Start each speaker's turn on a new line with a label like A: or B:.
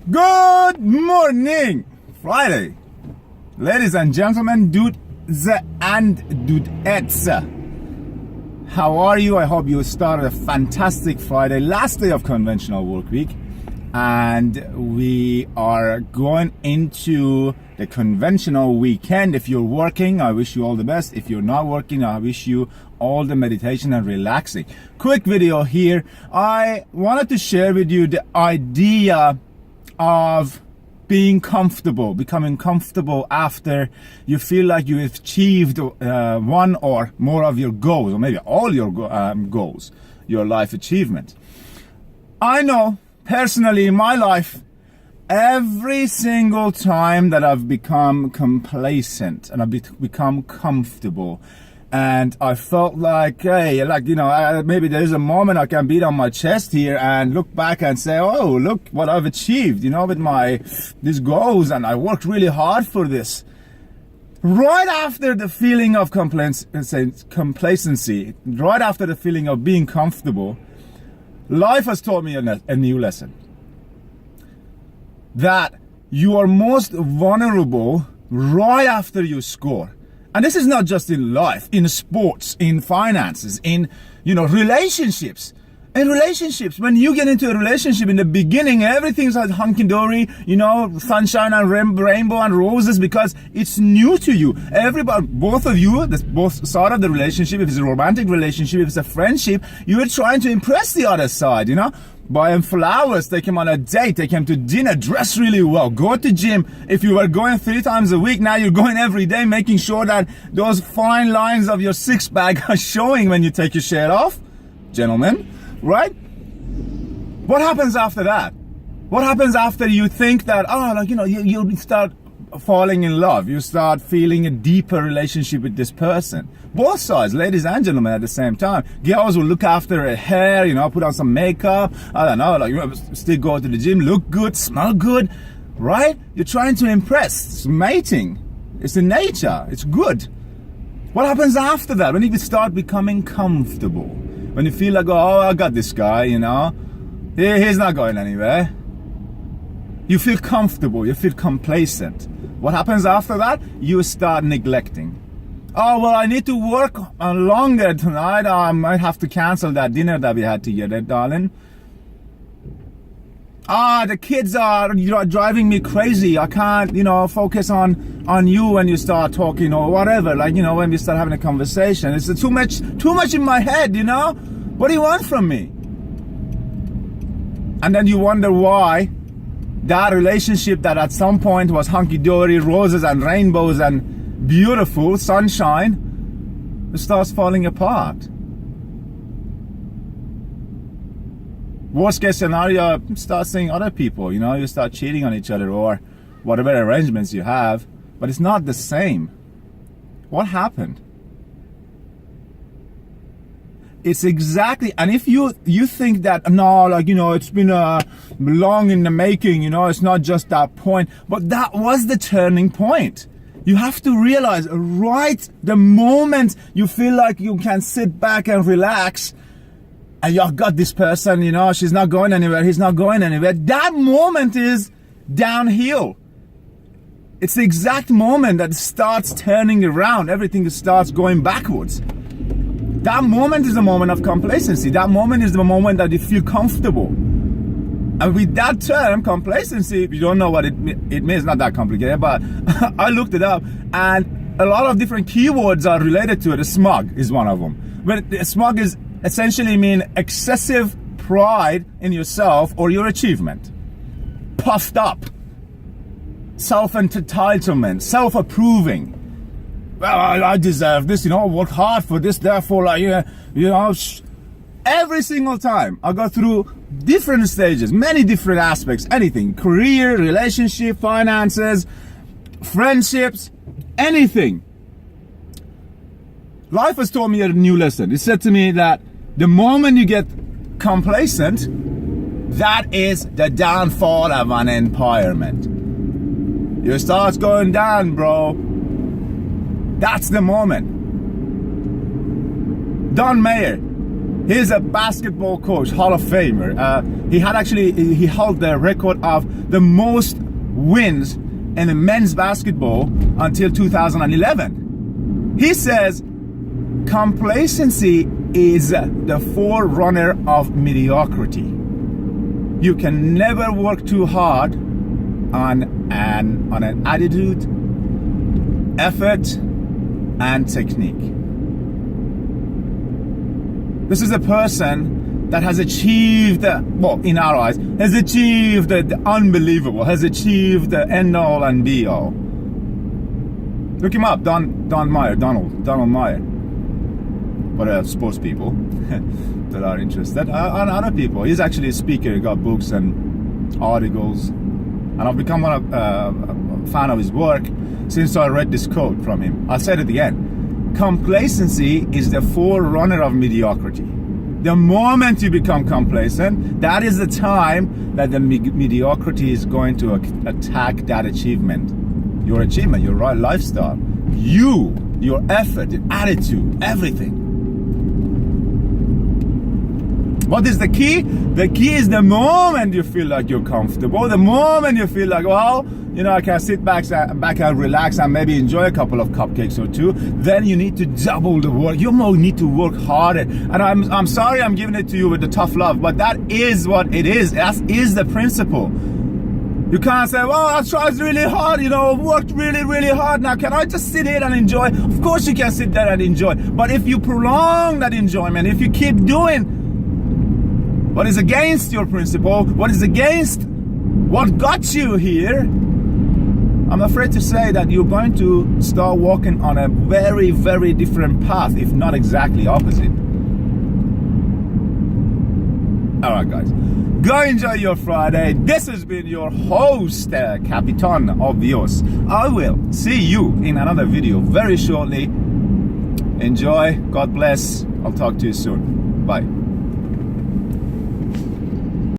A: Good morning, Friday. Ladies and gentlemen, dudes and dudettes. How are you? I hope you started a fantastic Friday, last day of conventional work week. And we are going into the conventional weekend. If you're working, I wish you all the best. If you're not working, I wish you all the meditation and relaxing. Quick video here. I wanted to share with you the idea of being comfortable, becoming comfortable after you feel like you've achieved one or more of your goals, or maybe all your goals, your life achievement. I know personally in my life, every single time that I've become complacent and I've become comfortable, and I felt like, hey, maybe there's a moment I can beat on my chest here and look back and say, oh, look what I've achieved, with these goals, and I worked really hard for this. Right after the feeling of complacency, right after the feeling of being comfortable, life has taught me a new lesson. That you are most vulnerable right after you score. And this is not just in life, in sports, in finances, in, relationships. In relationships, when you get into a relationship, in the beginning, everything's like hunky-dory, sunshine and rainbow and roses, because it's new to you. Everybody, both of you, both sides of the relationship, if it's a romantic relationship, if it's a friendship, you're trying to impress the other side, Buy them flowers, take him on a date, take him to dinner, dress really well, go to gym. If you were going 3 times a week, now you're going every day, making sure that those fine lines of your six-pack are showing when you take your shirt off. Gentlemen, right? What happens after that? What happens after you think that, you start falling in love, you start feeling a deeper relationship with this person? Both sides, ladies and gentlemen, at the same time. Girls will look after her hair, put on some makeup, still go to the gym, look good, smell good, right? You're trying to impress. It's mating. It's in nature. It's good. What happens after that? When you start becoming comfortable, when you feel like, oh, I got this guy, he's not going anywhere. You feel comfortable, you feel complacent. What happens after that? You start neglecting. Oh, well, I need to work longer tonight. I might have to cancel that dinner that we had together, darling. The kids are driving me crazy. I can't, focus on you when you start talking or whatever. When we start having a conversation. It's too much in my head, What do you want from me? And then you wonder why that relationship that at some point was hunky-dory, roses and rainbows and beautiful sunshine, starts falling apart. Worst case scenario, start seeing other people, you start cheating on each other or whatever arrangements you have, but it's not the same. What happened? It's exactly, and if you think that, no, it's been long in the making, it's not just that point, but that was the turning point. You have to realize right the moment you feel like you can sit back and relax, and you've got this person, she's not going anywhere, he's not going anywhere, that moment is downhill. It's the exact moment that starts turning around, everything starts going backwards. That moment is the moment of complacency. That moment is the moment that you feel comfortable. And with that term, complacency, if you don't know what it means, not that complicated, but I looked it up, and a lot of different keywords are related to it. Smug is one of them. But smug is essentially mean excessive pride in yourself or your achievement. Puffed up. Self-entitlement. Self-approving. Well, I deserve this, work hard for this, therefore, every single time I go through different stages, many different aspects, anything, career, relationship, finances, friendships, anything. Life has taught me a new lesson. It said to me that the moment you get complacent, that is the downfall of an empowerment. You start going down, bro. That's the moment. Meyer, He's a basketball coach, Hall of Famer. He held the record of the most wins in the men's basketball until 2011. He says complacency is the forerunner of mediocrity. You can never work too hard on an attitude, effort, and technique. This is a person that has achieved, well, in our eyes, has achieved the unbelievable, has achieved the end all and be all. Look him up, Donald Meyer. For sports people that are interested, and other people. He's actually a speaker, he got books and articles, and I've become a fan of his work since I read this quote from him. I'll say it again. Complacency is the forerunner of mediocrity. The moment you become complacent, that is the time that the mediocrity is going to attack that achievement. Your achievement, your right lifestyle, your effort, your attitude, everything. What is the key? The key is the moment you feel like you're comfortable, the moment you feel like, well, I can sit back and relax and maybe enjoy a couple of cupcakes or two, then you need to double the work. You need to work harder. And I'm sorry I'm giving it to you with the tough love, but that is what it is. That is the principle. You can't say, well, I tried really hard, worked really, really hard. Now, can I just sit here and enjoy? Of course you can sit there and enjoy. But if you prolong that enjoyment, if you keep doing what is against your principle, what is against what got you here, I'm afraid to say that you're going to start walking on a very, very different path, if not exactly opposite. All right, guys. Go enjoy your Friday. This has been your host, Capitan Obvious. I will see you in another video very shortly. Enjoy. God bless. I'll talk to you soon. Bye.